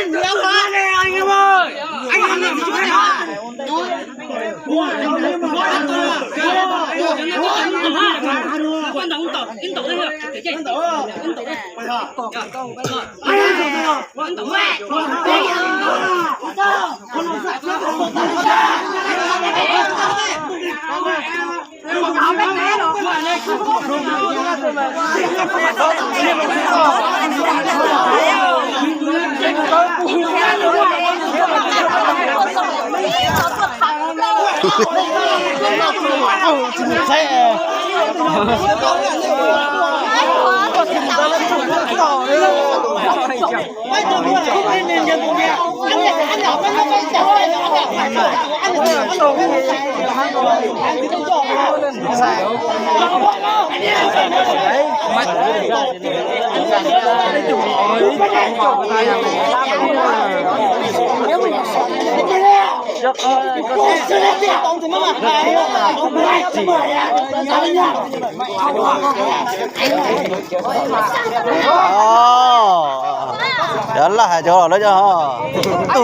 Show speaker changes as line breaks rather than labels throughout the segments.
anh nhiều quá đây anh em ơi. Anh em làm gì vậy hả? Quân tổng đây rồi. Quân tổng đây. Quân tổng đây.
Yalah aja lah aja. Tu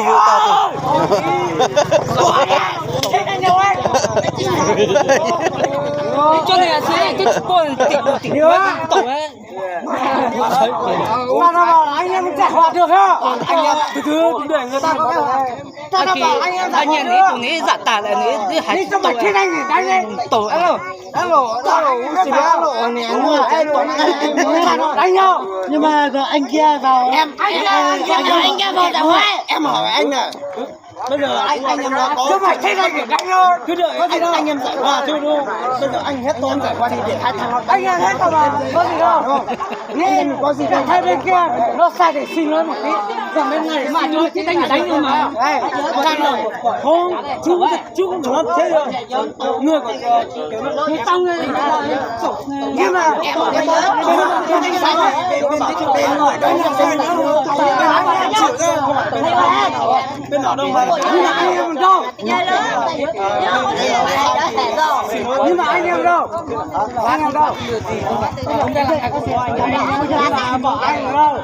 Cho này là thế cái con tỉnh tổng ấy. Ta bảo là anh em giải hòa được ha. Anh em từ từ để người ta có cái. Ta bảo anh em đấy tụi này giả tả lại này hãy cho mày thế này đánh lên. Tổ alo đánh nhau. Nhưng mà giờ anh kia vào anh kia vào giải hòa. Em hỏi anh nè. Bây giờ anh em đã có. Chứ mày thế này để đánh thôi. Cứ đợi anh em giải hòa thôi đúng không? Bây giờ anh hết tốn giải hòa thì để hai thằng nó. Anh em hết rồi mà. Có gì đâu. Nghe có gì đâu. Hai bên kia nó sai để xin nó một tí. Còn bên này mà cho chứ đánh rồi mà. Đây. Không. Chú không chọn thế được. Người tông này. Nhưng mà em ở đây bên nào đâu mà anh em đâu nhưng mà anh em đâu không đây là anh em đâu